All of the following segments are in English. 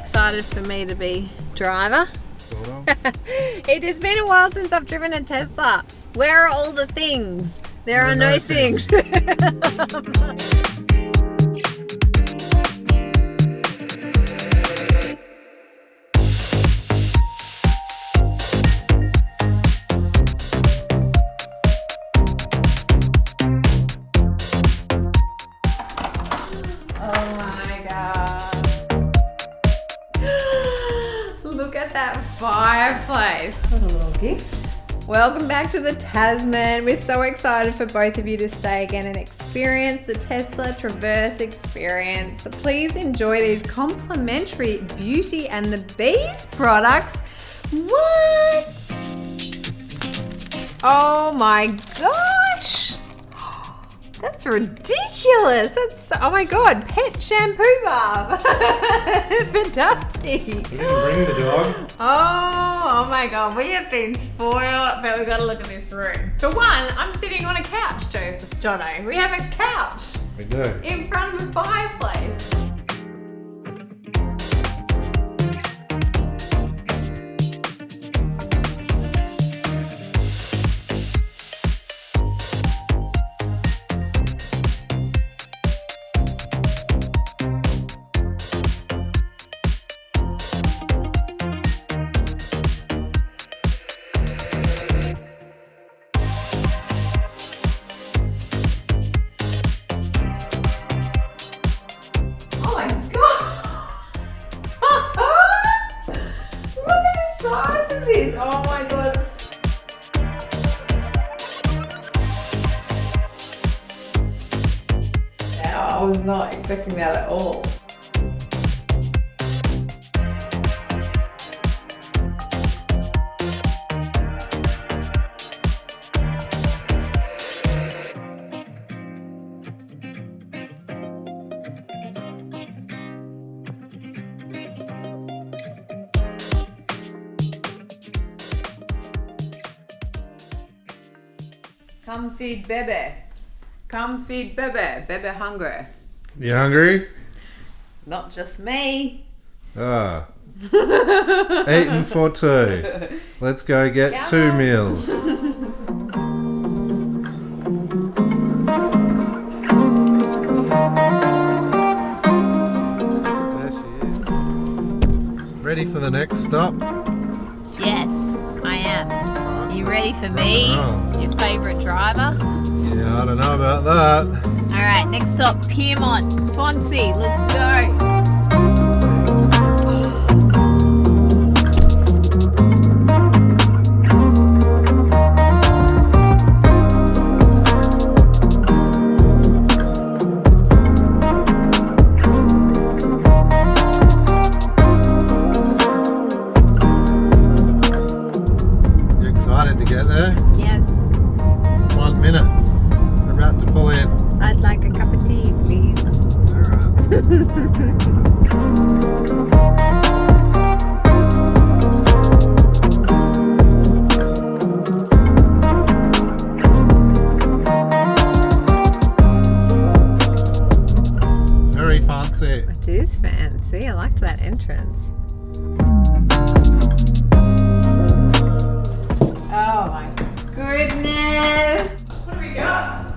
excited for me to be driver? Sort of. It has been a while since I've driven a Tesla. Where are all the things? There are no things. Look at that fireplace. What a little gift. Welcome back to the Tasman. We're so excited for both of you to stay again and experience the Tesla Traverse experience. So please enjoy these complimentary Beauty and the Beast products. What? Oh my gosh. That's ridiculous. That's, oh my god, pet shampoo bar. Fantastic. You didn't bring the dog? Oh my god, we have been spoiled, but we've got to look at this room. For one, I'm sitting on a couch, Jonno. We have a couch. We do. In front of a fireplace. Oh my god. I was not expecting that at all. Come feed Bebe. Come feed Bebe. Bebe hungry. You hungry? Not just me. Ah. Eating for two. Let's go get Come 2 on. meals. There she is. Ready for the next stop? Yes, I am. You ready for me? Your favourite driver? Yeah, I don't know about that. Alright, next stop, Piermont, Swansea. Let's go. You excited to get there? Yes, 1 minute. We're about to pull in. I'd like a cup of tea, please. Alright. Very fancy. It is fancy. I liked that entrance. Oh my goodness. What have we got?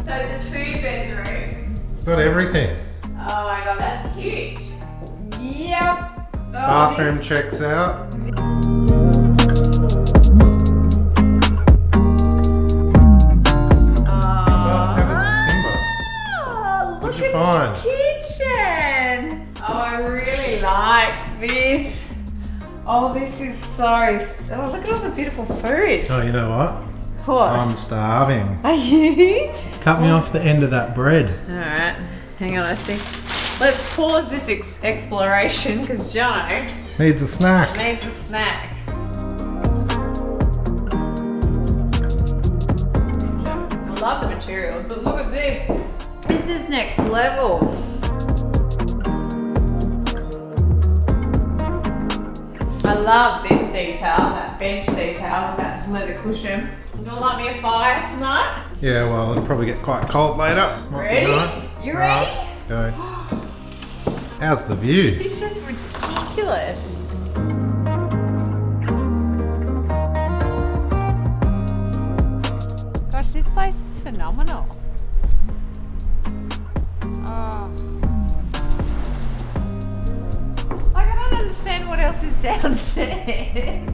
So it's a 2-bedroom. It's got everything. Oh my god, that's huge. Yep. Oh, Bathroom checks out. Oh, look What'd you at find? this kitchen. Oh, I really like this. Oh, this is so look at all the beautiful food. Oh, you know what? What? I'm starving. Are you? Cut me off the end of that bread. Alright, hang on a sec. Let's pause this exploration because Jonno Needs a snack. needs a snack. I love the materials, but look at this. This is next level. I love this detail, that bench detail with that leather cushion. You gonna light me a fire tonight? Yeah, well, it'll probably get quite cold later. Might be Ready? nice. You ready? Right, go. How's the view? This is ridiculous. Gosh, this place is phenomenal. Oh. Like, I don't understand what else is downstairs.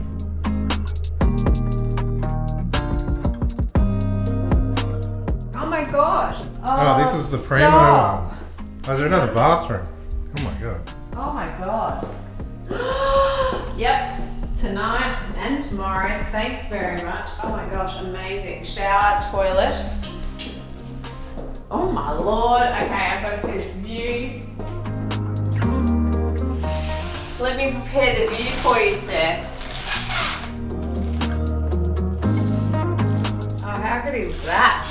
Oh my gosh. Oh, this is the primo one. Oh, is there another bathroom? Oh my god. Oh my god. Yep, tonight and tomorrow. Thanks very much. Oh my gosh, amazing. Shower, toilet. Oh my lord. Okay, I've got to see this view. Let me prepare the view for you, sir. Oh, how good is that?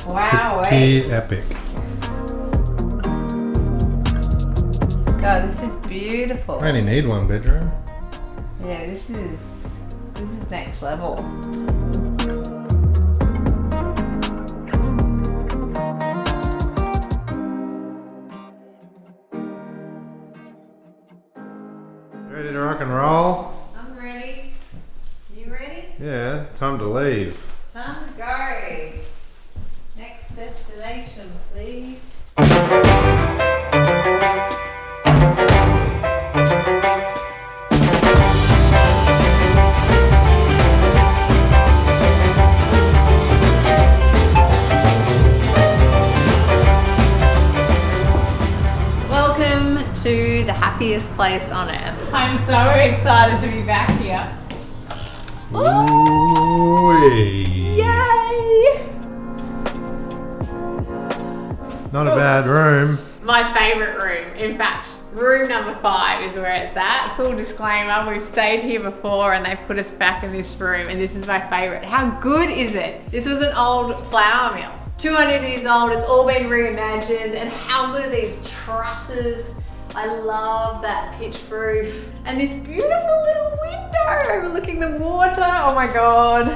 Wow, Pretty epic. God, this is beautiful. I only need one bedroom. Yeah, this is next level. Ready to rock and roll? I'm ready. You ready? Yeah, time to leave. Time to go. Next destination, please. Welcome to the happiest place on earth. I'm so excited to be back here. Ooh-wee. Yay! Not a bad room. My favourite room. In fact, room number 5 is where it's at. Full disclaimer, we've stayed here before and they put us back in this room and this is my favourite. How good is it? This was an old flour mill. 200 years old, it's all been reimagined, and how good are these trusses? I love that pitched roof. And this beautiful little window overlooking the water. Oh my God.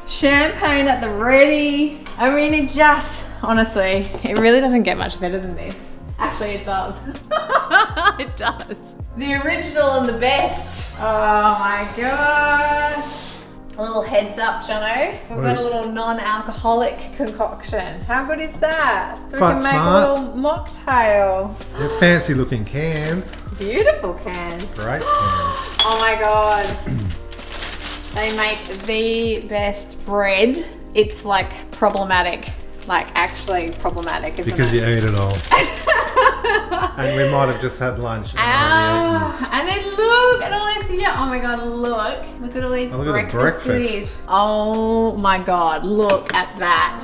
Champagne at the ready. I mean, it just, honestly, it really doesn't get much better than this. Actually, it does. It does. The original and the best. Oh my gosh. A little heads up, Jonno. We've got a little non-alcoholic concoction. How good is that? So we Quite can make smart. a little mocktail. They're fancy looking cans. Beautiful cans. Great cans. Oh my God. They make the best bread. It's like problematic. Like actually problematic, isn't Because it? you ate it all. And we might have just had lunch. And already And then look at all this, yeah, oh my God, look at all these Oh, look at the breakfast breakfast. goodies. Oh my God, look at that.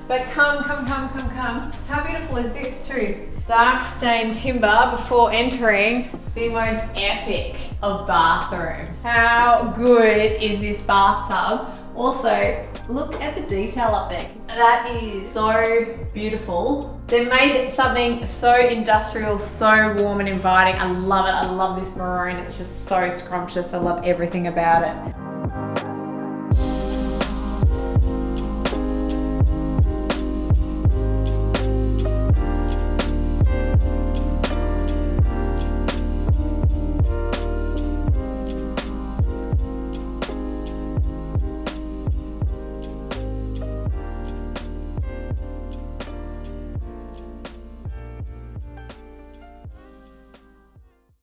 But come. How beautiful is this too? Dark stained timber before entering the most epic of bathrooms. How good is this bathtub? Also, look at the detail up there. That is so beautiful. They've made something so industrial, so warm and inviting. I love it. I love this maroon. It's just so scrumptious. I love everything about it.